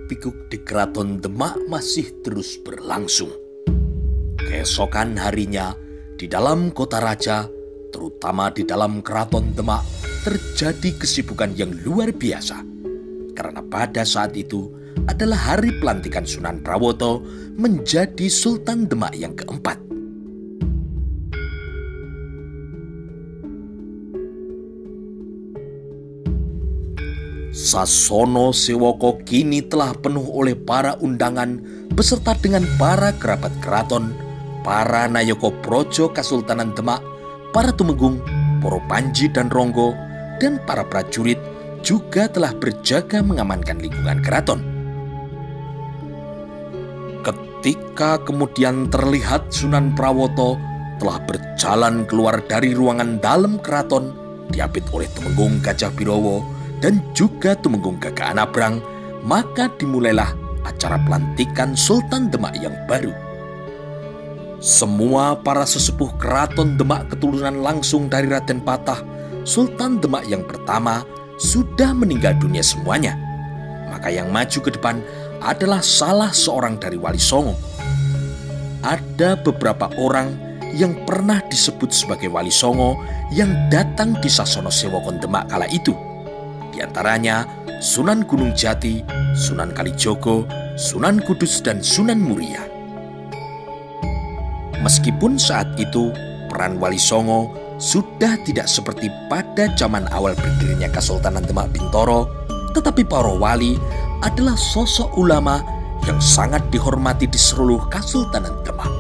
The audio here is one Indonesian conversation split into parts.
Hiruk-pikuk di Keraton Demak masih terus berlangsung. Keesokan harinya, di dalam kota raja, terutama di dalam Keraton Demak, terjadi kesibukan yang luar biasa. Karena pada saat itu adalah hari pelantikan Sunan Prawoto menjadi Sultan Demak yang keempat. Sasono Sewoko kini telah penuh oleh para undangan beserta dengan para kerabat keraton, para Nayoko Projo Kasultanan Demak, para tumenggung, Poro Panji dan Ronggo, dan para prajurit juga telah berjaga mengamankan lingkungan keraton. Ketika kemudian terlihat Sunan Prawoto telah berjalan keluar dari ruangan dalam keraton, diapit oleh tumenggung Gajah Birowo dan juga tumenggung Gagak Anabrang, maka dimulailah acara pelantikan Sultan Demak yang baru. Semua para sesepuh Keraton Demak keturunan langsung dari Raden Patah, Sultan Demak yang pertama, sudah meninggal dunia semuanya. Maka yang maju ke depan adalah salah seorang dari Wali Songo. Ada beberapa orang yang pernah disebut sebagai Wali Songo yang datang di Sasono Sewokon Demak kala itu. Di antaranya Sunan Gunung Jati, Sunan Kalijogo, Sunan Kudus, dan Sunan Muria. Meskipun saat itu peran Wali Songo sudah tidak seperti pada zaman awal berdirinya Kesultanan Demak Bintoro, tetapi para wali adalah sosok ulama yang sangat dihormati di seluruh Kesultanan Demak.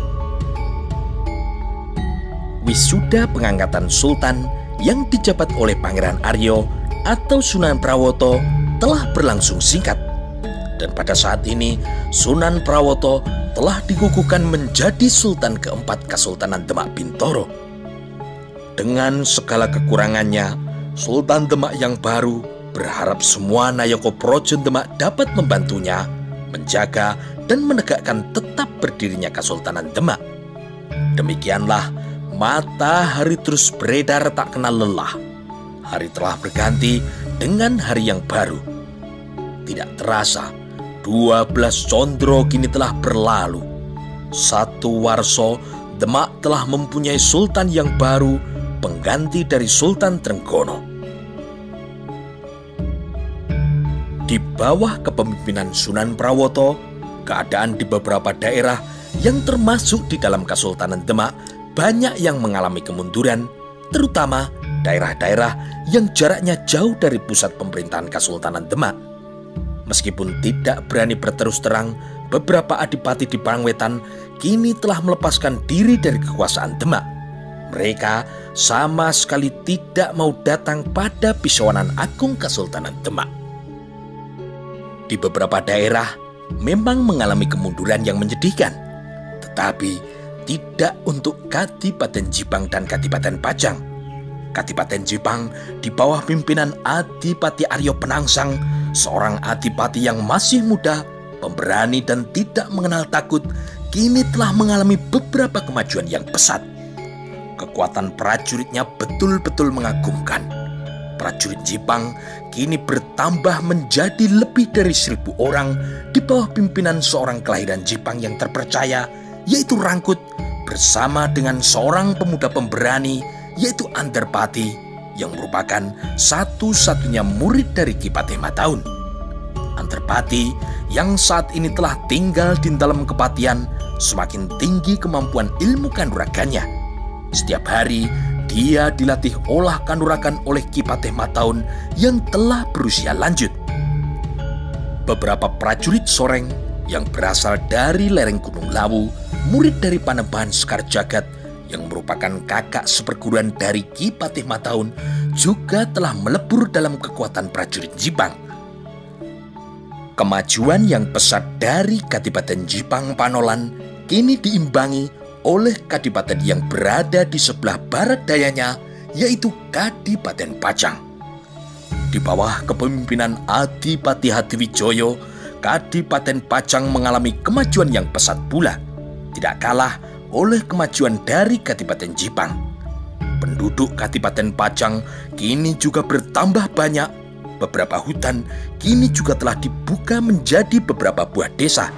Wisuda pengangkatan Sultan yang dijabat oleh Pangeran Aryo atau Sunan Prawoto telah berlangsung singkat, dan pada saat ini Sunan Prawoto telah dikukuhkan menjadi Sultan keempat Kesultanan Demak Bintoro. Dengan segala kekurangannya, Sultan Demak yang baru berharap semua Nayoko Projo Demak dapat membantunya menjaga dan menegakkan tetap berdirinya Kesultanan Demak. Demikianlah matahari terus beredar tak kenal lelah. Hari telah berganti dengan hari yang baru. Tidak terasa, 12 Condro kini telah berlalu. 1 Warso, Demak telah mempunyai sultan yang baru, pengganti dari Sultan Trenggono. Di bawah kepemimpinan Sunan Prawoto, keadaan di beberapa daerah yang termasuk di dalam Kesultanan Demak banyak yang mengalami kemunduran, terutama daerah-daerah yang jaraknya jauh dari pusat pemerintahan Kesultanan Demak. Meskipun tidak berani berterus terang, beberapa adipati di Parangwetan kini telah melepaskan diri dari kekuasaan Demak. Mereka sama sekali tidak mau datang pada Pisawanan Agung Kesultanan Demak. Di beberapa daerah memang mengalami kemunduran yang menyedihkan, tetapi tidak untuk Kadipaten Jipang dan Kadipaten Pajang. Kadipaten Jipang di bawah pimpinan Adipati Aryo Penangsang, seorang adipati yang masih muda, pemberani dan tidak mengenal takut, kini telah mengalami beberapa kemajuan yang pesat. Kekuatan prajuritnya betul-betul mengagumkan. Prajurit Jipang kini bertambah menjadi lebih dari 1.000 orang di bawah pimpinan seorang kelahiran Jipang yang terpercaya, yaitu Rangkut, bersama dengan seorang pemuda pemberani, yaitu Andarpati, yang merupakan satu-satunya murid dari Ki Patih Mataun. Andarpati yang saat ini telah tinggal di dalam kepatian, semakin tinggi kemampuan ilmu kanuragannya. Setiap hari dia dilatih olah kanuragan oleh Ki Patih Mataun yang telah berusia lanjut. Beberapa prajurit Soreng yang berasal dari lereng Gunung Lawu, murid dari Panembahan Sekar Jagad, yang merupakan kakak seperguruan dari Ki Patih Mataun, juga telah melebur dalam kekuatan prajurit Jipang. Kemajuan yang pesat dari Kadipaten Jipang Panolan kini diimbangi oleh kadipaten yang berada di sebelah barat dayanya, yaitu Kadipaten Pajang. Di bawah kepemimpinan Adipati Hadiwijoyo, Kadipaten Pajang mengalami kemajuan yang pesat pula, tidak kalah oleh kemajuan dari Kadipaten Jipang. Penduduk Kadipaten Pajang kini juga bertambah banyak, beberapa hutan kini juga telah dibuka menjadi beberapa buah desa.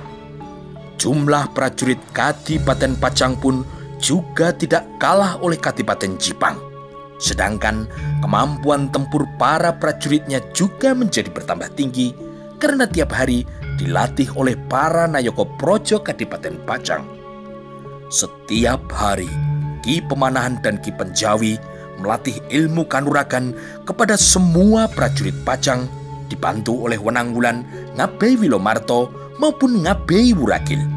Jumlah prajurit Kadipaten Pajang pun juga tidak kalah oleh Kadipaten Jipang. Sedangkan kemampuan tempur para prajuritnya juga menjadi bertambah tinggi karena tiap hari dilatih oleh para Nayaka Praja Kadipaten Pajang. Setiap hari, Ki Pemanahan dan Ki Penjawi melatih ilmu kanuragan kepada semua prajurit Pajang, dibantu oleh Wenangwulan, Ngabei Wilomarto maupun Ngabei Wuragil.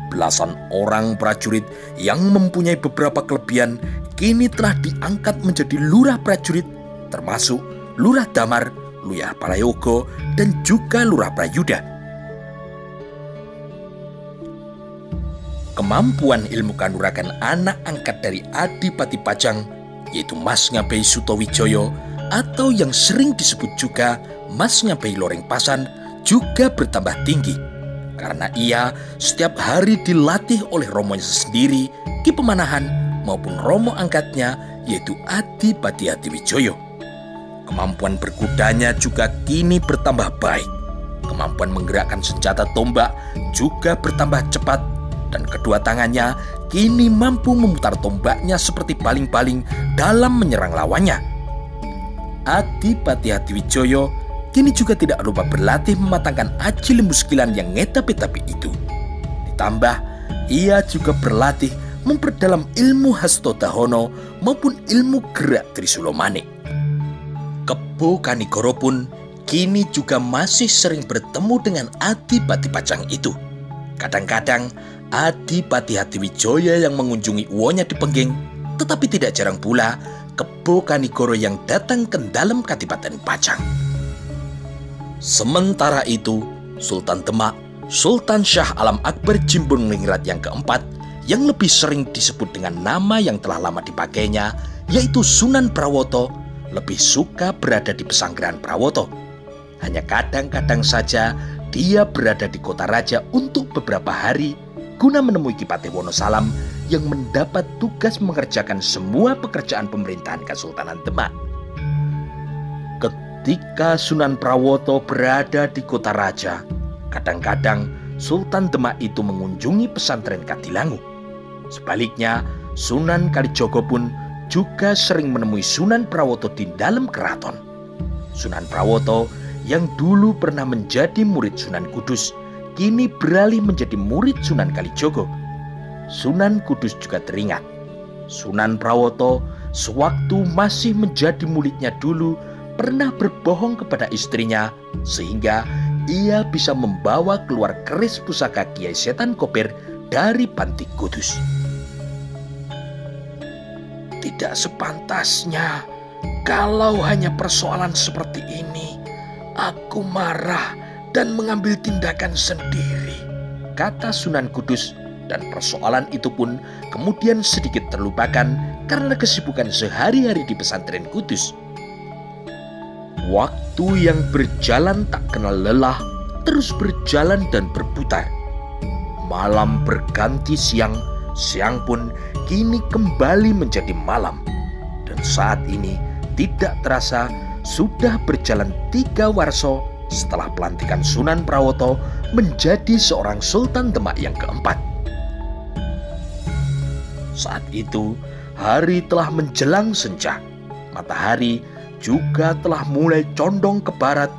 Belasan orang prajurit yang mempunyai beberapa kelebihan kini telah diangkat menjadi lurah prajurit, termasuk Lurah Damar, Lurah Prayogo, dan juga Lurah Prayuda. Kemampuan ilmu kanuragan anak angkat dari Adipati Pajang, yaitu Mas Ngabei Sutowijoyo atau yang sering disebut juga Mas Ngabei Loreng Pasan, juga bertambah tinggi karena ia setiap hari dilatih oleh romonya sendiri, Ki Pemanahan, maupun romo angkatnya, yaitu Adipati Hadiwijoyo. Kemampuan berkudanya juga kini bertambah baik. Kemampuan menggerakkan senjata tombak juga bertambah cepat, dan kedua tangannya kini mampu memutar tombaknya seperti baling-baling dalam menyerang lawannya. Adipati Hadiwijoyo kini juga tidak lupa berlatih mematangkan aji lembu sekilan yang ngetapi-tapi itu. Ditambah, ia juga berlatih memperdalam ilmu Hasto Dahono maupun ilmu gerak Trisula Manik. Kebo Kanigoro pun kini juga masih sering bertemu dengan Adipati Pajang itu. Kadang-kadang Adipati Hadiwijoyo yang mengunjungi uwonya di Pengging, tetapi tidak jarang pula Kebo Kanigoro yang datang ke dalam Kadipaten Pajang. Sementara itu, Sultan Demak, Sultan Syah Alam Akbar Jimbongningrat yang keempat, yang lebih sering disebut dengan nama yang telah lama dipakainya, yaitu Sunan Prawoto, lebih suka berada di pesanggeran Prawoto. Hanya kadang-kadang saja dia berada di kota raja untuk beberapa hari guna menemui Ki Patih Wonosalam yang mendapat tugas mengerjakan semua pekerjaan pemerintahan Kesultanan Demak. Ketika Sunan Prawoto berada di kota raja, kadang-kadang Sultan Demak itu mengunjungi pesantren Kadilangu. Sebaliknya, Sunan Kalijogo pun juga sering menemui Sunan Prawoto di dalam keraton. Sunan Prawoto yang dulu pernah menjadi murid Sunan Kudus, kini beralih menjadi murid Sunan Kalijogo. Sunan Kudus juga teringat, Sunan Prawoto sewaktu masih menjadi muridnya dulu pernah berbohong kepada istrinya sehingga ia bisa membawa keluar keris pusaka Kiai Setan Kober dari Panti Kudus. Tidak sepantasnya kalau hanya persoalan seperti ini aku marah dan mengambil tindakan sendiri, kata Sunan Kudus, dan persoalan itu pun kemudian sedikit terlupakan karena kesibukan sehari-hari di pesantren Kudus. Waktu yang berjalan tak kenal lelah terus berjalan dan berputar. Malam berganti siang, siang pun kini kembali menjadi malam. Dan saat ini tidak terasa sudah berjalan 3 warso setelah pelantikan Sunan Prawoto menjadi seorang Sultan Demak yang keempat. Saat itu hari telah menjelang senja. Matahari juga telah mulai condong ke barat.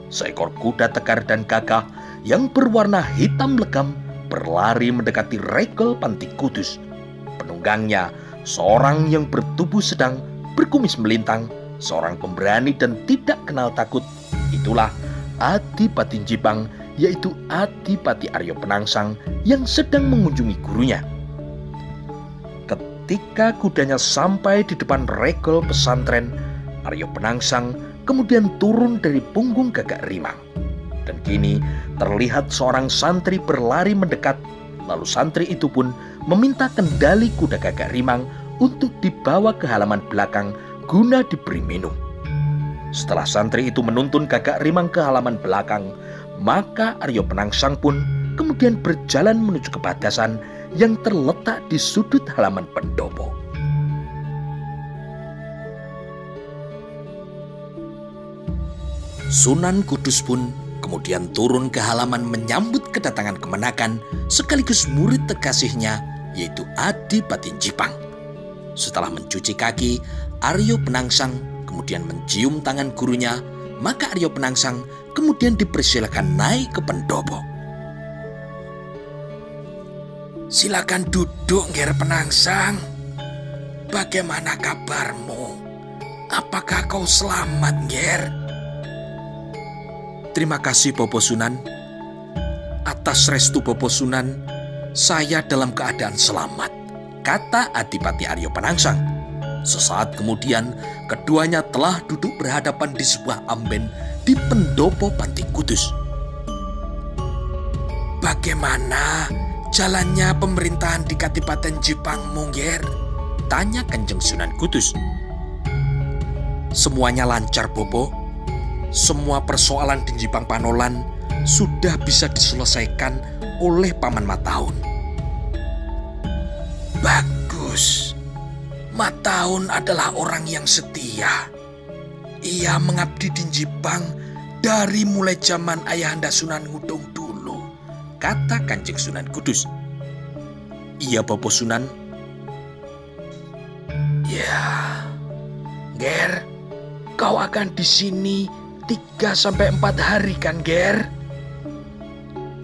Seekor kuda tegar dan gagah yang berwarna hitam legam berlari mendekati regel Panti Kudus. Penunggangnya seorang yang bertubuh sedang, berkumis melintang, seorang pemberani dan tidak kenal takut. Itulah Adipati Jipang, yaitu Adipati Aryo Penangsang yang sedang mengunjungi gurunya. Ketika kudanya sampai di depan regel pesantren, Aryo Penangsang kemudian turun dari punggung Gagak Rimang. Dan kini terlihat seorang santri berlari mendekat, lalu santri itu pun meminta kendali kuda Gagak Rimang untuk dibawa ke halaman belakang guna diberi minum. Setelah santri itu menuntun Gagak Rimang ke halaman belakang, maka Aryo Penangsang pun kemudian berjalan menuju ke batasan yang terletak di sudut halaman pendopo. Sunan Kudus pun kemudian turun ke halaman menyambut kedatangan kemenakan sekaligus murid terkasihnya, yaitu Adipati Jipang. Setelah mencuci kaki, Aryo Penangsang kemudian mencium tangan gurunya, maka Aryo Penangsang kemudian dipersilakan naik ke pendopo. "Silakan duduk, Nger Penangsang. Bagaimana kabarmu? Apakah kau selamat, Nger?" "Terima kasih, Bopo Sunan. Atas restu Bopo Sunan, saya dalam keadaan selamat," kata Adipati Aryo Penangsang. Sesaat kemudian, keduanya telah duduk berhadapan di sebuah amben di pendopo Panti Kudus. "Bagaimana jalannya pemerintahan di Kadipaten Jipang, Nger?" tanya Kanjeng Sunan Kudus. "Semuanya lancar, Bopo. Semua persoalan di Jipang Panolan sudah bisa diselesaikan oleh Paman Mataun." "Bagus. Mataun adalah orang yang setia. Ia mengabdi di Jipang dari mulai zaman Ayahanda Sunan Ngudung dulu," kata Kanjeng Sunan Kudus. "Iya, Bopo Sunan." "Ya, Nger, kau akan di sini 3-4 hari kan, Nger?"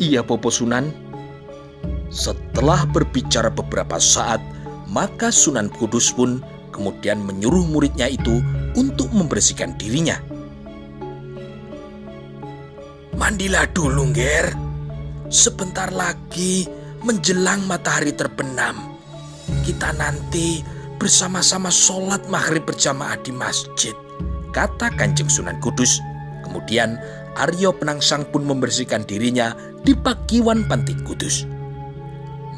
"Iya, Bopo Sunan." Setelah berbicara beberapa saat, maka Sunan Kudus pun kemudian menyuruh muridnya itu untuk membersihkan dirinya. "Mandilah dulu, Nger. Sebentar lagi menjelang matahari terbenam, kita nanti bersama-sama sholat maghrib berjamaah di masjid," kata Kanjeng Sunan Kudus. Kemudian Aryo Penangsang pun membersihkan dirinya di Pakiwan Panti Kudus.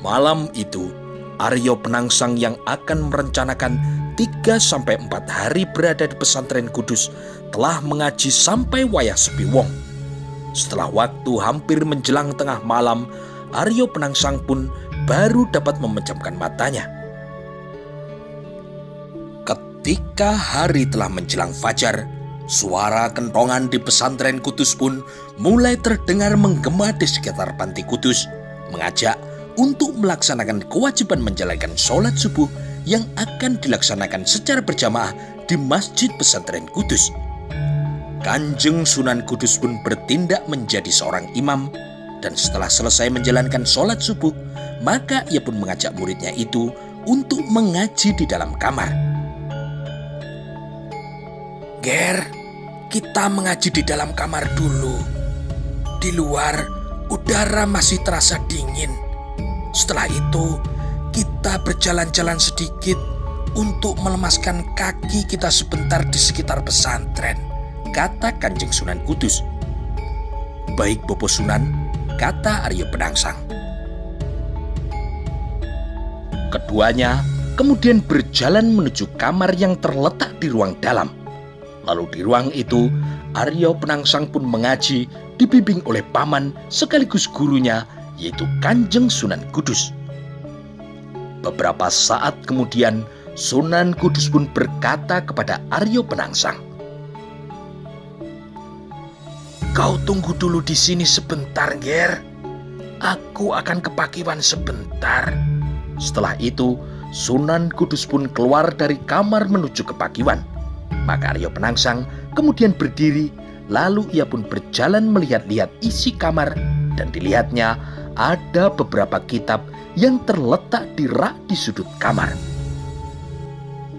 Malam itu, Aryo Penangsang yang akan merencanakan 3-4 hari berada di pesantren Kudus telah mengaji sampai wayah sepi wong. Setelah waktu hampir menjelang tengah malam, Aryo Penangsang pun baru dapat memejamkan matanya. Ketika hari telah menjelang fajar, suara kentongan di pesantren Kudus pun mulai terdengar menggema di sekitar Panti Kudus, mengajak untuk melaksanakan kewajiban menjalankan sholat subuh yang akan dilaksanakan secara berjamaah di Masjid Pesantren Kudus. Kanjeng Sunan Kudus pun bertindak menjadi seorang imam, dan setelah selesai menjalankan sholat subuh, maka ia pun mengajak muridnya itu untuk mengaji di dalam kamar. "Ger, kita mengaji di dalam kamar dulu. Di luar, udara masih terasa dingin. Setelah itu, kita berjalan-jalan sedikit untuk melemaskan kaki kita sebentar di sekitar pesantren," kata Kanjeng Sunan Kudus. "Baik, Bopo Sunan," kata Aryo Penangsang. Keduanya kemudian berjalan menuju kamar yang terletak di ruang dalam. Lalu di ruang itu, Aryo Penangsang pun mengaji dibimbing oleh paman sekaligus gurunya, yaitu Kanjeng Sunan Kudus. Beberapa saat kemudian, Sunan Kudus pun berkata kepada Aryo Penangsang, "Kau tunggu dulu di sini sebentar, Ger. Aku akan ke Pakiwan sebentar." Setelah itu, Sunan Kudus pun keluar dari kamar menuju ke Pakiwan. Maka Aryo Penangsang kemudian berdiri, lalu ia pun berjalan melihat-lihat isi kamar, dan dilihatnya ada beberapa kitab yang terletak di rak di sudut kamar.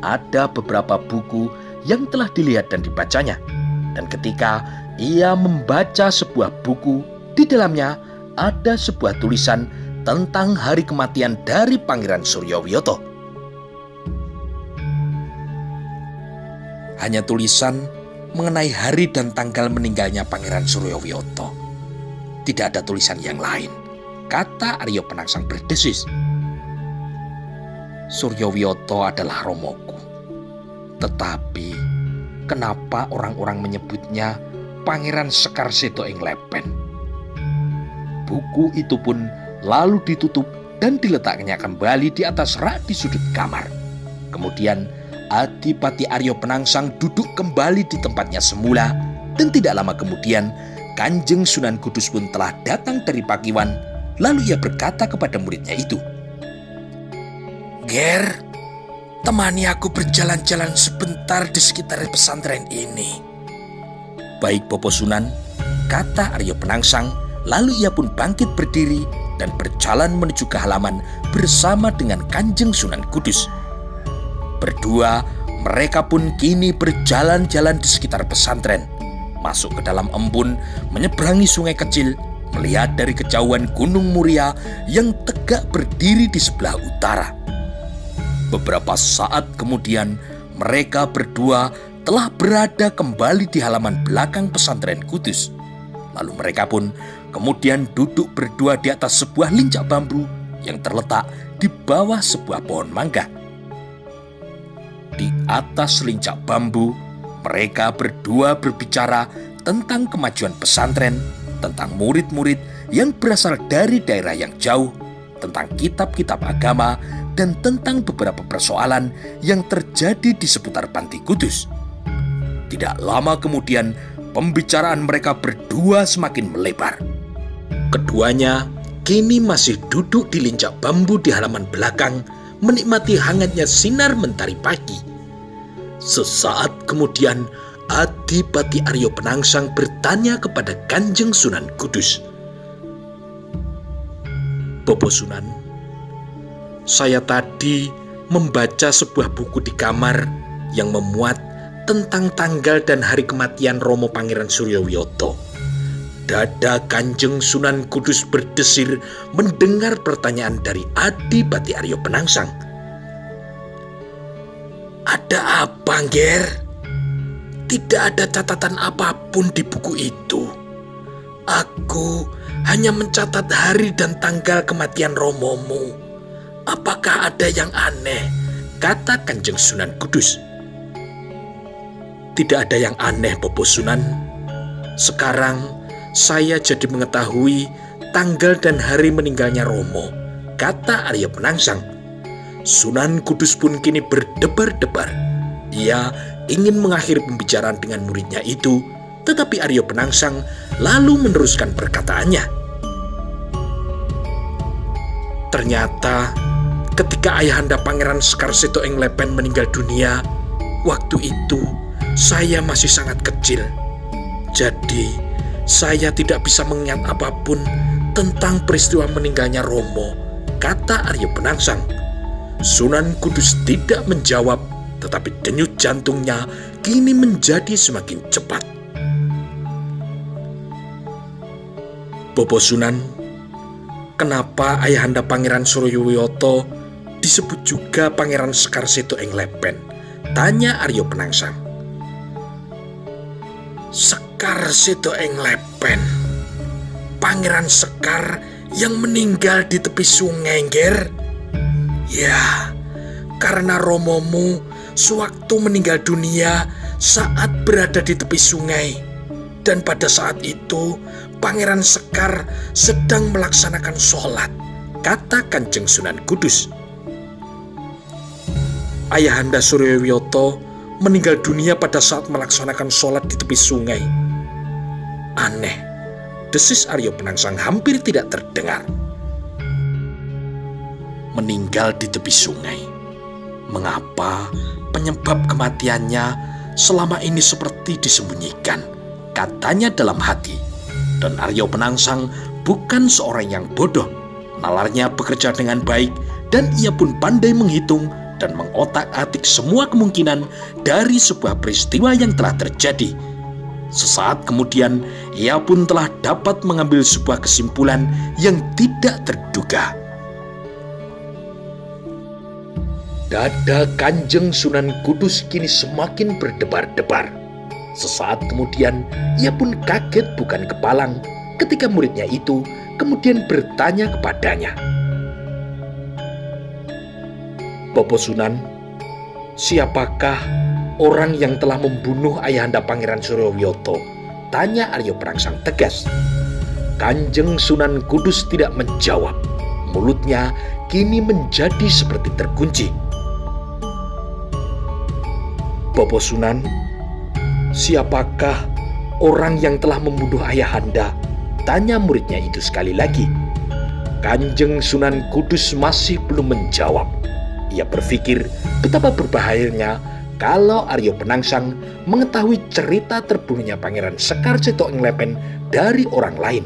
Ada beberapa buku yang telah dilihat dan dibacanya, dan ketika ia membaca sebuah buku, di dalamnya ada sebuah tulisan tentang hari kematian dari Pangeran Suryawiyoto. Hanya tulisan mengenai hari dan tanggal meninggalnya Pangeran Suryawiyoto. Tidak ada tulisan yang lain, kata Aryo Penangsang berdesis. "Suryawiyoto adalah romoku. Tetapi kenapa orang-orang menyebutnya Pangeran Sekar Seto ing Lepen?" Buku itu pun lalu ditutup dan diletaknya kembali di atas rak di sudut kamar. Kemudian Adipati Aryo Penangsang duduk kembali di tempatnya semula, Dan tidak lama kemudian, Kanjeng Sunan Kudus pun telah datang dari Pakiwan. Lalu ia berkata kepada muridnya itu, "Ger, temani aku berjalan-jalan sebentar di sekitar pesantren ini." "Baik, Bopo Sunan," kata Aryo Penangsang. Lalu ia pun bangkit berdiri dan berjalan menuju ke halaman bersama dengan Kanjeng Sunan Kudus. Berdua, mereka pun kini berjalan-jalan di sekitar pesantren, masuk ke dalam embun, menyeberangi sungai kecil, melihat dari kejauhan Gunung Muria yang tegak berdiri di sebelah utara. Beberapa saat kemudian, mereka berdua telah berada kembali di halaman belakang pesantren Kudus. Lalu mereka pun kemudian duduk berdua di atas sebuah lincak bambu yang terletak di bawah sebuah pohon mangga. Di atas lincak bambu, mereka berdua berbicara tentang kemajuan pesantren, tentang murid-murid yang berasal dari daerah yang jauh, tentang kitab-kitab agama, dan tentang beberapa persoalan yang terjadi di seputar Panti Kudus. Tidak lama kemudian, pembicaraan mereka berdua semakin melebar. Keduanya kini masih duduk di lincak bambu di halaman belakang, menikmati hangatnya sinar mentari pagi. Sesaat kemudian, Adipati Aryo Penangsang bertanya kepada Kanjeng Sunan Kudus, "Bopo Sunan, saya tadi membaca sebuah buku di kamar yang memuat tentang tanggal dan hari kematian Romo Pangeran Suryowiyoto." Dada Kanjeng Sunan Kudus berdesir mendengar pertanyaan dari Adipati Aryo Penangsang. "Ada apa, Ger? Tidak ada catatan apapun di buku itu. Aku hanya mencatat hari dan tanggal kematian Romomu. Apakah ada yang aneh?" kata Kanjeng Sunan Kudus. "Tidak ada yang aneh, Bopo Sunan. Sekarang saya jadi mengetahui tanggal dan hari meninggalnya Romo," kata Aryo Penangsang. Sunan Kudus pun kini berdebar-debar. Ia ingin mengakhiri pembicaraan dengan muridnya itu, tetapi Aryo Penangsang lalu meneruskan perkataannya. "Ternyata ketika Ayahanda Pangeran Sekar Seto Ing Lepen meninggal dunia, waktu itu saya masih sangat kecil. Jadi saya tidak bisa mengingat apapun tentang peristiwa meninggalnya Romo," kata Aryo Penangsang. Sunan Kudus tidak menjawab, tetapi denyut jantungnya kini menjadi semakin cepat. "Bopo Sunan, kenapa Ayahanda Pangeran Suryowiyoto disebut juga Pangeran Sekar Seto Ing Lepen?" tanya Aryo Penangsang. "Sekar Seto Ing Lepen, Pangeran Sekar yang meninggal di tepi sungai, Ger. Ya, karena Romomu sewaktu meninggal dunia saat berada di tepi sungai. Dan pada saat itu Pangeran Sekar sedang melaksanakan sholat," kata Kanjeng Sunan Kudus. "Ayahanda Suryowiyoto meninggal dunia pada saat melaksanakan sholat di tepi sungai. Aneh," desis Aryo Penangsang hampir tidak terdengar. "Meninggal di tepi sungai. Mengapa penyebab kematiannya selama ini seperti disembunyikan?" katanya dalam hati. Dan Aryo Penangsang bukan seorang yang bodoh. Nalarnya bekerja dengan baik, dan ia pun pandai menghitung dan mengotak-atik semua kemungkinan dari sebuah peristiwa yang telah terjadi. Sesaat kemudian, ia pun telah dapat mengambil sebuah kesimpulan yang tidak terduga. Dada Kanjeng Sunan Kudus kini semakin berdebar-debar. Sesaat kemudian, ia pun kaget bukan kepalang ketika muridnya itu kemudian bertanya kepadanya, "Bopo Sunan, siapakah orang yang telah membunuh Ayahanda Pangeran Suryowiyoto?" tanya Aryo Penangsang tegas. Kanjeng Sunan Kudus tidak menjawab. Mulutnya kini menjadi seperti terkunci. "Bopo Sunan, siapakah orang yang telah membunuh ayahanda?" tanya muridnya itu sekali lagi. Kanjeng Sunan Kudus masih belum menjawab. Ia berpikir betapa berbahayanya kalau Aryo Penangsang mengetahui cerita terbunuhnya Pangeran Sekar Cetho Inglepen dari orang lain.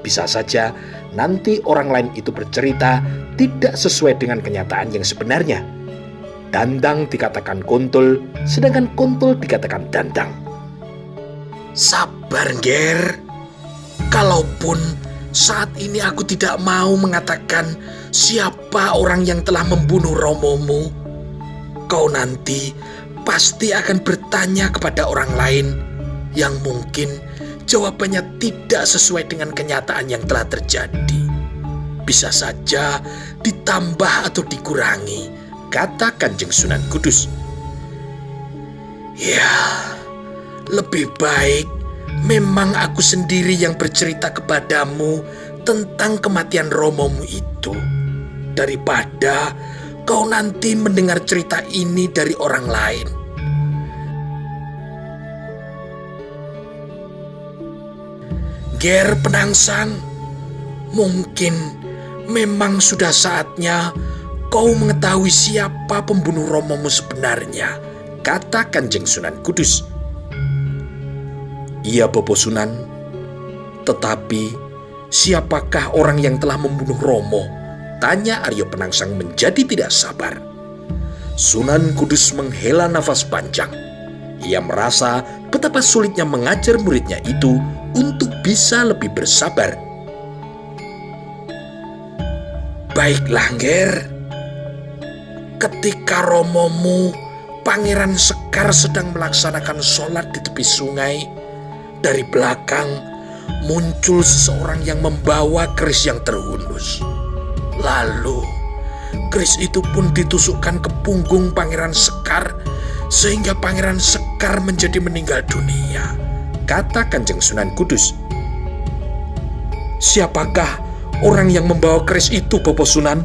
Bisa saja nanti orang lain itu bercerita tidak sesuai dengan kenyataan yang sebenarnya. Dandang dikatakan Kontol, sedangkan Kontol dikatakan Dandang. "Sabar, Nger. Kalaupun saat ini aku tidak mau mengatakan siapa orang yang telah membunuh romomu, kau nanti pasti akan bertanya kepada orang lain yang mungkin jawabannya tidak sesuai dengan kenyataan yang telah terjadi. Bisa saja ditambah atau dikurangi," kata Kanjeng Sunan Kudus. "Ya, lebih baik memang aku sendiri yang bercerita kepadamu tentang kematian romomu itu, daripada kau nanti mendengar cerita ini dari orang lain." "Ger Penangsang, mungkin memang sudah saatnya kau mengetahui siapa pembunuh romomu sebenarnya," kata Kanjeng Sunan Kudus. "Iya, Bopo Sunan. Tetapi siapakah orang yang telah membunuh Romo?" tanya Aryo Penangsang menjadi tidak sabar. Sunan Kudus menghela nafas panjang. Ia merasa betapa sulitnya mengajar muridnya itu untuk bisa lebih bersabar. "Baiklah, Nger. Ketika romomu Pangeran Sekar sedang melaksanakan sholat di tepi sungai, dari belakang muncul seseorang yang membawa keris yang terhunus. Lalu keris itu pun ditusukkan ke punggung Pangeran Sekar sehingga Pangeran Sekar menjadi meninggal dunia," kata Kanjeng Sunan Kudus. "Siapakah orang yang membawa keris itu, Bopo Sunan?"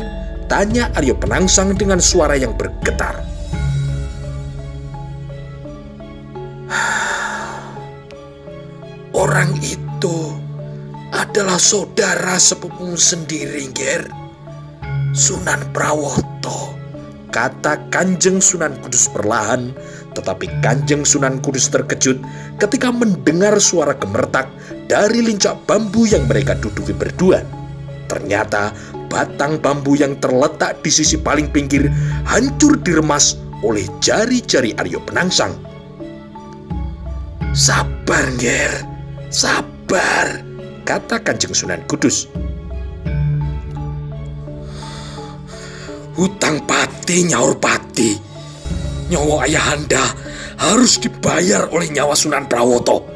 tanya Aryo Penangsang dengan suara yang bergetar. "Orang itu adalah saudara sepupumu sendiri, Nger, Sunan Prawoto," kata Kanjeng Sunan Kudus perlahan. Tetapi Kanjeng Sunan Kudus terkejut ketika mendengar suara gemertak dari lincak bambu yang mereka duduki berdua. Ternyata batang bambu yang terletak di sisi paling pinggir hancur diremas oleh jari-jari Aryo Penangsang. "Sabar, Nger, sabar," kata Kanjeng Sunan Kudus. "Hutang pati nyaur pati. Nyawa ayahanda harus dibayar oleh nyawa Sunan Prawoto,"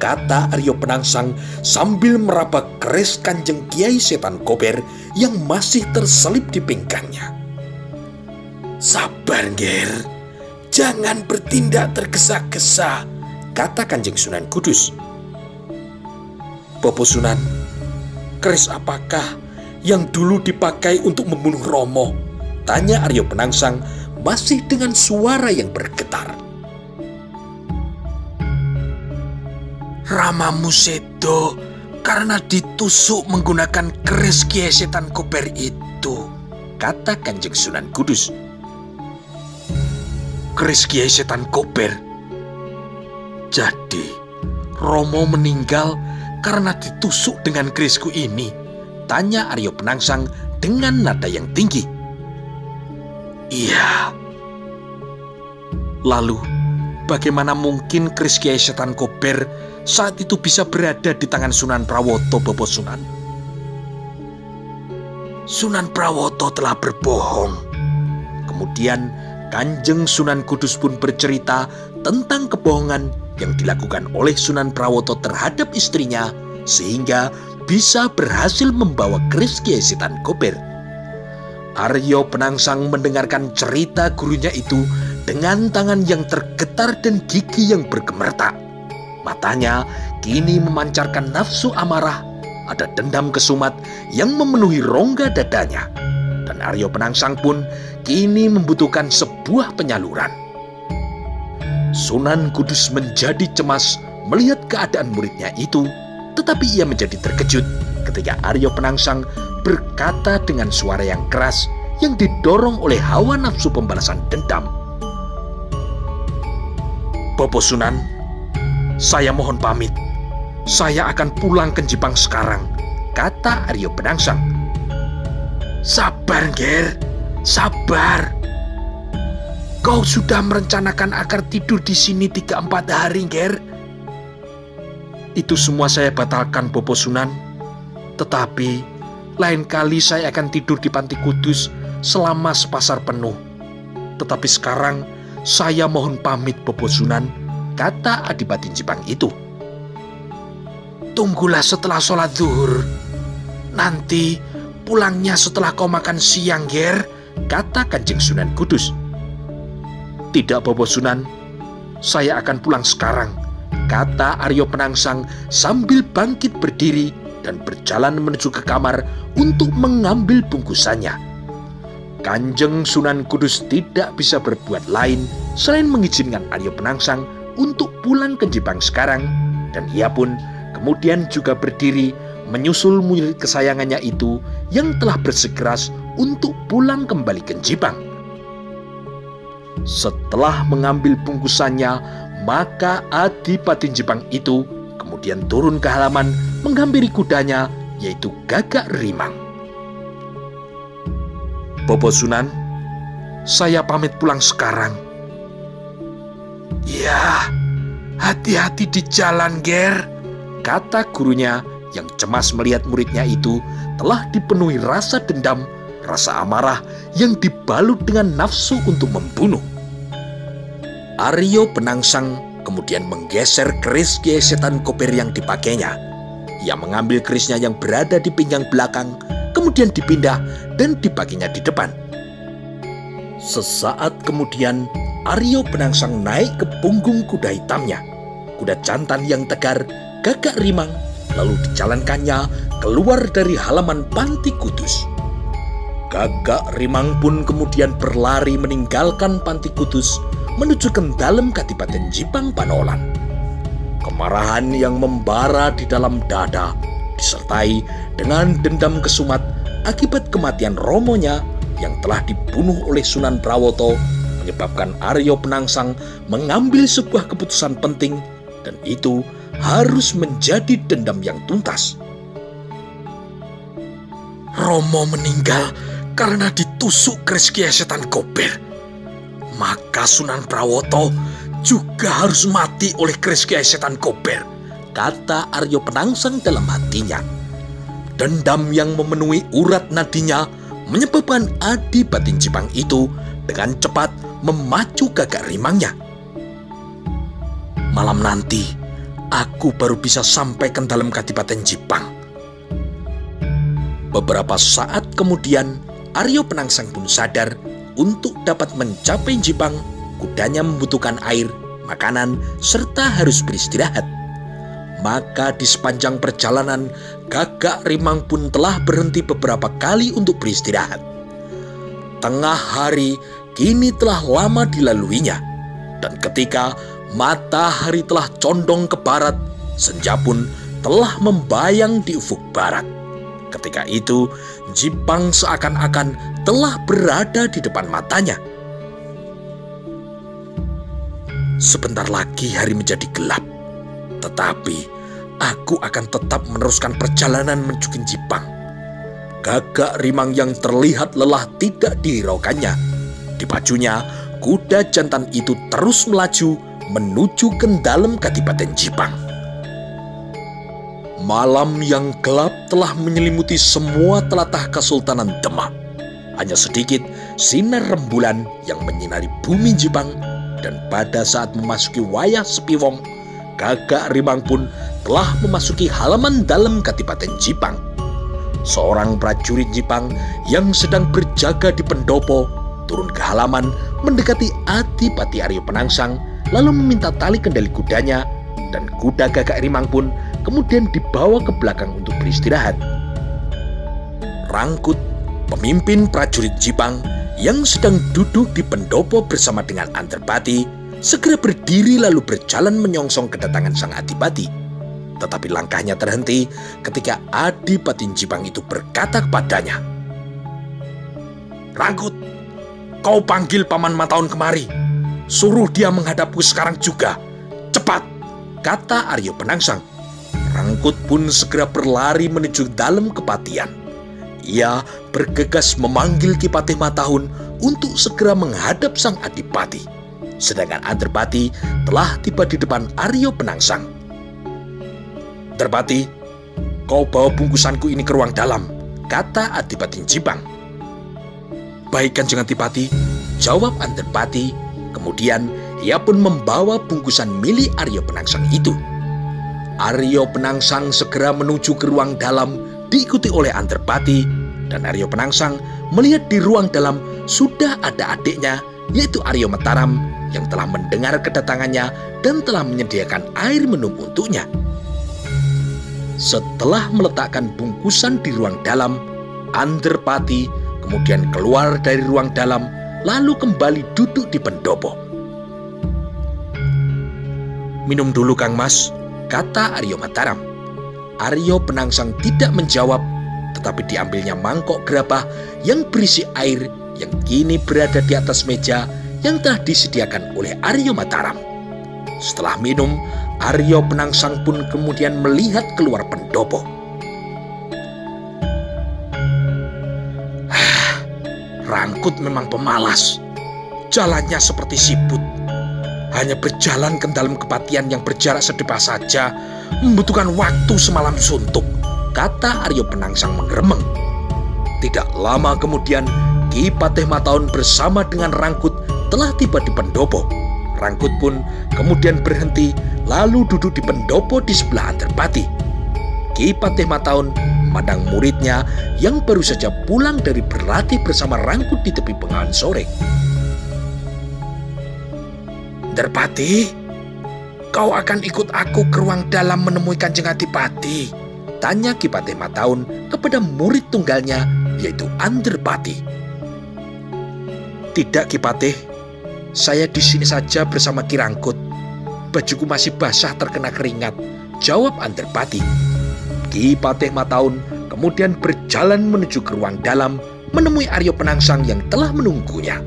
kata Aryo Penangsang sambil meraba keris Kanjeng Kiai Setan Kober yang masih terselip di pinggangnya. "Sabar, Nger. Jangan bertindak tergesa-gesa," kata Kanjeng Sunan Kudus. "Bopo Sunan, keris apakah yang dulu dipakai untuk membunuh Romo?" tanya Aryo Penangsang masih dengan suara yang bergetar. "Ramamu sedo karena ditusuk menggunakan keris Kiai Setan Kober itu," kata Kanjeng Sunan Kudus. "Keris Kiai Setan Kober? Jadi Romo meninggal karena ditusuk dengan kerisku ini?" tanya Aryo Penangsang dengan nada yang tinggi. "Iya." "Lalu bagaimana mungkin keris Kiai Setan Kober saat itu bisa berada di tangan Sunan Prawoto, Bopo Sunan?" "Sunan Prawoto telah berbohong." Kemudian Kanjeng Sunan Kudus pun bercerita tentang kebohongan yang dilakukan oleh Sunan Prawoto terhadap istrinya sehingga bisa berhasil membawa keris Kiai Setan Kober. Aryo Penangsang mendengarkan cerita gurunya itu dengan tangan yang tergetar dan gigi yang bergemertak. Matanya kini memancarkan nafsu amarah, ada dendam kesumat yang memenuhi rongga dadanya. Dan Aryo Penangsang pun kini membutuhkan sebuah penyaluran. Sunan Kudus menjadi cemas melihat keadaan muridnya itu, tetapi ia menjadi terkejut ketika Aryo Penangsang berkata dengan suara yang keras yang didorong oleh hawa nafsu pembalasan dendam. "Bopo Sunan, saya mohon pamit. Saya akan pulang ke Jepang sekarang," kata Aryo Penangsang. "Sabar, Ger, sabar. Kau sudah merencanakan akan tidur di sini 3-4 hari, Ger." "Itu semua saya batalkan, Bopo Sunan. Tetapi lain kali saya akan tidur di Panti Kudus selama sepasar penuh. Tetapi sekarang saya mohon pamit, Bopo Sunan," kata Adipati Jepang itu. "Tunggulah setelah sholat zuhur. Nanti pulangnya setelah kau makan siang, Ger," kata Kanjeng Sunan Kudus. "Tidak, Bopo Sunan. Saya akan pulang sekarang," kata Aryo Penangsang sambil bangkit berdiri dan berjalan menuju ke kamar untuk mengambil bungkusannya. Kanjeng Sunan Kudus tidak bisa berbuat lain selain mengizinkan Aryo Penangsang untuk pulang ke Jepang sekarang, dan ia pun kemudian juga berdiri menyusul murid kesayangannya itu yang telah bersikeras untuk pulang kembali ke Jepang. Setelah mengambil bungkusannya, maka Adipati Jepang itu kemudian turun ke halaman menghampiri kudanya, yaitu Gagak Rimang. "Bopo Sunan, saya pamit pulang sekarang." "Ya, hati-hati di jalan, Ger," kata gurunya yang cemas melihat muridnya itu telah dipenuhi rasa dendam, rasa amarah yang dibalut dengan nafsu untuk membunuh. Aryo Penangsang kemudian menggeser keris Kiai Setan Kober yang dipakainya. Ia mengambil kerisnya yang berada di pinggang belakang, kemudian dipindah dan dipakainya di depan. Sesaat kemudian, Aryo Penangsang naik ke punggung kuda hitamnya, kuda jantan yang tegar, Gagak Rimang, lalu dijalankannya keluar dari halaman Panti Kudus. Gagak Rimang pun kemudian berlari meninggalkan Panti Kudus menuju ke dalam Kadipaten Jipang Panolan. Kemarahan yang membara di dalam dada disertai dengan dendam kesumat akibat kematian romonya yang telah dibunuh oleh Sunan Prawoto menyebabkan Aryo Penangsang mengambil sebuah keputusan penting, dan itu harus menjadi dendam yang tuntas. Romo meninggal karena ditusuk keris Kiai Setan Kober. Maka Sunan Prawoto juga harus mati oleh keris Kiai Setan Kober, kata Aryo Penangsang dalam hatinya. Dendam yang memenuhi urat nadinya menyebabkan Adipati Jipang itu dengan cepat memacu Gagak Rimangnya. Malam nanti aku baru bisa sampai ke dalam Kadipaten Jipang. Beberapa saat kemudian Aryo Penangsang pun sadar untuk dapat mencapai Jipang, kudanya membutuhkan air, makanan, serta harus beristirahat. Maka di sepanjang perjalanan, Gagak Rimang pun telah berhenti beberapa kali untuk beristirahat. Tengah hari kini telah lama dilaluinya, dan ketika matahari telah condong ke barat, senja pun telah membayang di ufuk barat. Ketika itu, Jipang seakan-akan telah berada di depan matanya. Sebentar lagi hari menjadi gelap, tetapi aku akan tetap meneruskan perjalanan menuju Jipang. Gagak Rimang yang terlihat lelah tidak dihiraukannya. Dipacunya, kuda jantan itu terus melaju menuju ke dalam Kadipaten Jipang. Malam yang gelap telah menyelimuti semua telatah Kesultanan Demak. Hanya sedikit sinar rembulan yang menyinari bumi Jipang, dan pada saat memasuki wayah Sepiwong, Gagak Rimang pun telah memasuki halaman dalam Kadipaten Jipang. Seorang prajurit Jipang yang sedang berjaga di pendopo turun ke halaman mendekati Adipati Aryo Penangsang, lalu meminta tali kendali kudanya, dan kuda Gagak Rimang pun kemudian dibawa ke belakang untuk beristirahat. Rangkut, pemimpin prajurit Jipang yang sedang duduk di pendopo bersama dengan Anterbati, segera berdiri lalu berjalan menyongsong kedatangan sang adipati. Tetapi langkahnya terhenti ketika Adipati Jipang itu berkata kepadanya, "Rangkut, kau panggil Paman Mataun kemari. Suruh dia menghadapku sekarang juga. Cepat," kata Aryo Penangsang. Rangkut pun segera berlari menuju dalam kepatian. Ia bergegas memanggil Ki Patih Matahun untuk segera menghadap sang adipati. Sedangkan Antarpati telah tiba di depan Aryo Penangsang. "Antarpati, kau bawa bungkusanku ini ke ruang dalam," kata Adipati Jipang. "Baik Kanjeng Adipati," jawab Antarpati. Kemudian ia pun membawa bungkusan milik Aryo Penangsang itu. Aryo Penangsang segera menuju ke ruang dalam diikuti oleh Antarpati, dan Aryo Penangsang melihat di ruang dalam sudah ada adiknya, yaitu Aryo Mataram, yang telah mendengar kedatangannya dan telah menyediakan air minum untuknya. Setelah meletakkan bungkusan di ruang dalam, Antarpati kemudian keluar dari ruang dalam lalu kembali duduk di pendopo. "Minum dulu Kang Mas," kata Aryo Mataram. Aryo Penangsang tidak menjawab, tetapi diambilnya mangkok gerabah yang berisi air yang kini berada di atas meja yang telah disediakan oleh Aryo Mataram. Setelah minum, Aryo Penangsang pun kemudian melihat keluar pendopo. Rangkut memang pemalas. Jalannya seperti siput. Hanya berjalan ke dalam kepatian yang berjarak sedepah saja membutuhkan waktu semalam suntuk, kata Aryo Penangsang menggeremeng. Tidak lama kemudian, Ki Patih Mataun bersama dengan Rangkut telah tiba di pendopo. Rangkut pun kemudian berhenti lalu duduk di pendopo di sebelah Antarpati. Ki Patih Mataun memandang muridnya yang baru saja pulang dari berlatih bersama Rangkut di tepi Bengawan Sore. "Antarpati, kau akan ikut aku ke ruang dalam menemui Kanjeng Adipati?" tanya Ki Patih Mataun kepada murid tunggalnya, yaitu Antarpati. "Tidak Ki Patih, saya di sini saja bersama Ki Rangkut. Bajuku masih basah terkena keringat," jawab Antarpati. Ki Patih Mataun kemudian berjalan menuju ke ruang dalam menemui Aryo Penangsang yang telah menunggunya.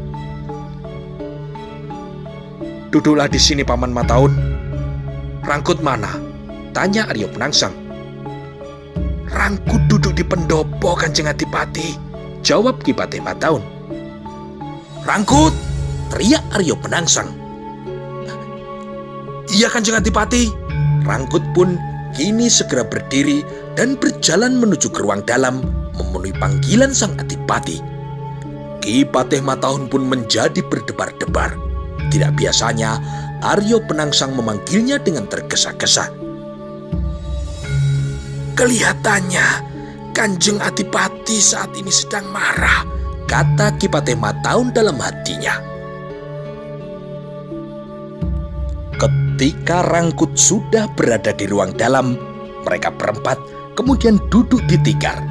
"Duduklah di sini Paman Mataun." "Rangkut mana?" tanya Aryo Penangsang. "Rangkut duduk di pendopo Kanjeng Adipati," jawab Ki Patih Mataun. "Rangkut!" teriak Aryo Penangsang. "Iya Kanjeng Adipati." Rangkut pun kini segera berdiri dan berjalan menuju ke ruang dalam memenuhi panggilan sang Adipati. Ki Patih Mataun pun menjadi berdebar-debar. Tidak biasanya Aryo Penangsang memanggilnya dengan tergesa-gesa. "Kelihatannya Kanjeng Adipati saat ini sedang marah," kata Ki Patih Mataun dalam hatinya. Ketika Rangkut sudah berada di ruang dalam, mereka berempat kemudian duduk di tikar.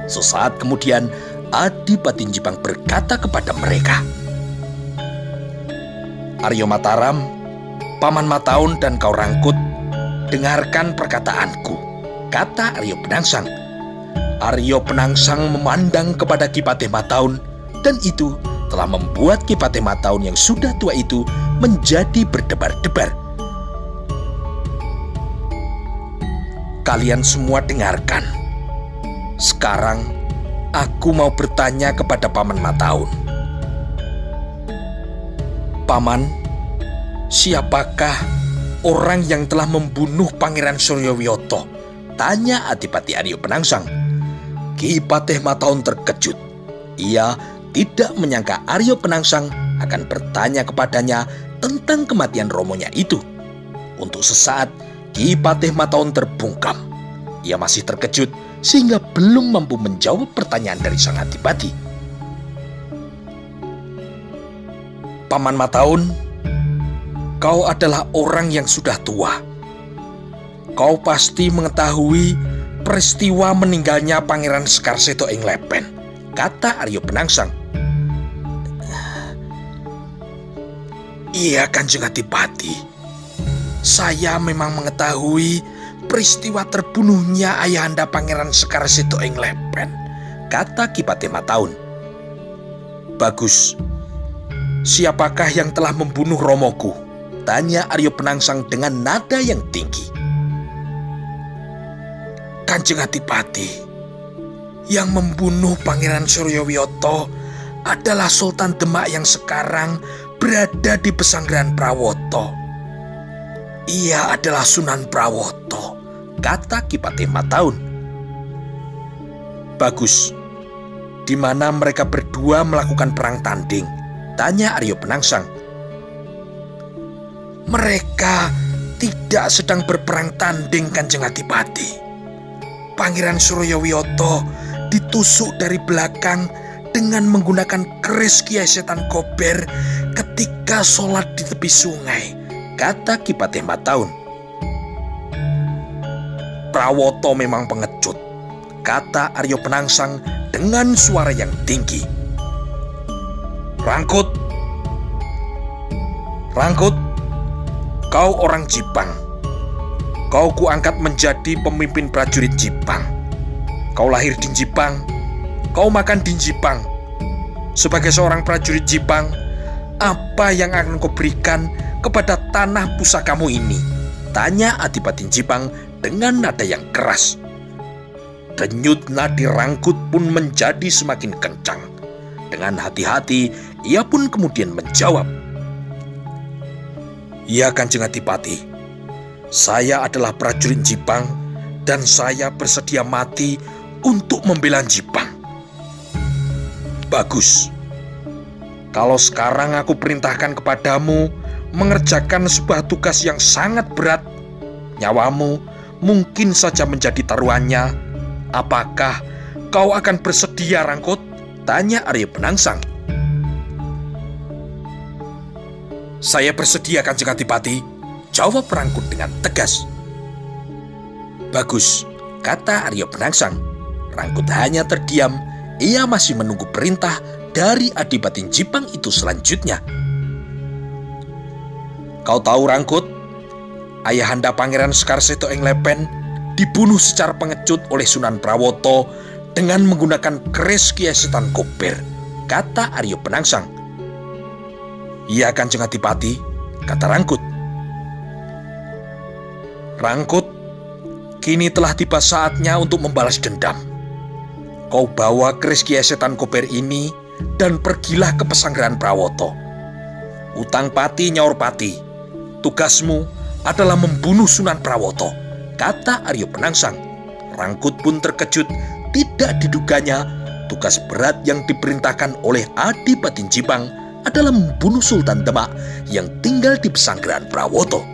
Sesaat kemudian Adipati Jipang berkata kepada mereka, "Aryo Mataram, Paman Mataun dan kau Rangkut, dengarkan perkataanku," kata Aryo Penangsang. Aryo Penangsang memandang kepada Ki Patih Mataun, dan itu telah membuat Ki Patih Mataun yang sudah tua itu menjadi berdebar-debar. "Kalian semua dengarkan. Sekarang aku mau bertanya kepada Paman Mataun. Paman, siapakah orang yang telah membunuh Pangeran Suryawiyoto?" tanya Adipati Aryo Penangsang. Ki Patih Mataun terkejut. Ia tidak menyangka Aryo Penangsang akan bertanya kepadanya tentang kematian romonya itu. Untuk sesaat, Ki Patih Mataun terbungkam. Ia masih terkejut sehingga belum mampu menjawab pertanyaan dari sang Adipati. "Paman Mataun, kau adalah orang yang sudah tua. Kau pasti mengetahui peristiwa meninggalnya Pangeran Sekarseto ing Lepen," kata Aryo Penangsang. Iya, Kanjeng Adipati. Saya memang mengetahui peristiwa terbunuhnya Ayahanda Pangeran Sekar Seto ing Lepen, kata Ki Patih Mataun. Bagus. Siapakah yang telah membunuh Romoku? Tanya Aryo Penangsang dengan nada yang tinggi. Kanjeng Adipati, yang membunuh Pangeran Suryowiyoto adalah Sultan Demak yang sekarang berada di pesanggrahan Prawoto. Ia adalah Sunan Prawoto, kata Ki Patih Mataun. Bagus. Di mana mereka berdua melakukan perang tanding? Tanya Aryo Penangsang. Mereka tidak sedang berperang tanding, Kanjeng Adipati. Pangeran Suryowiyoto ditusuk dari belakang dengan menggunakan keris Kiai Setan Kober ketika sholat di tepi sungai, kata Ki Patih Mataun. Prawoto memang pengecut, kata Aryo Penangsang dengan suara yang tinggi. Rangkut, Rangkut, kau orang Jipang. Kau kuangkat menjadi pemimpin prajurit Jipang. Kau lahir di Jipang, kau makan di Jipang. Sebagai seorang prajurit Jipang, apa yang akan kau berikan kepada tanah pusakamu ini? Tanya Adipati Jipang dengan nada yang keras. Denyut nadi Rangkut pun menjadi semakin kencang. Dengan hati-hati, ia pun kemudian menjawab. Ya, Kanjeng Adipati. Saya adalah prajurit Jipang dan saya bersedia mati untuk membela Jipang. Bagus. Kalau sekarang aku perintahkan kepadamu mengerjakan sebuah tugas yang sangat berat, nyawamu mungkin saja menjadi taruhannya. Apakah kau akan bersedia, Rangkut? Tanya Aryo Penangsang. Saya bersedia, Kanjeng Adipati, jawab Rangkut dengan tegas. Bagus, kata Aryo Penangsang. Rangkut hanya terdiam, ia masih menunggu perintah dari Adipati Jipang itu selanjutnya. Kau tahu, Rangkut, Ayahanda Pangeran Sekar Seto ing Lepen dibunuh secara pengecut oleh Sunan Prawoto dengan menggunakan keris Kiai Setan Kober, kata Aryo Penangsang. Iya, Kanjeng Adipati, kata Rangkut. Rangkut, kini telah tiba saatnya untuk membalas dendam. Kau bawa keris Kiai Setan Kober ini dan pergilah ke pesanggrahan Prawoto. Utang pati nyaur pati, tugasmu adalah membunuh Sunan Prawoto, kata Aryo Penangsang. Rangkut pun terkejut, tidak diduganya tugas berat yang diperintahkan oleh Adipati Jipang adalah membunuh Sultan Demak yang tinggal di pesanggrahan Prawoto.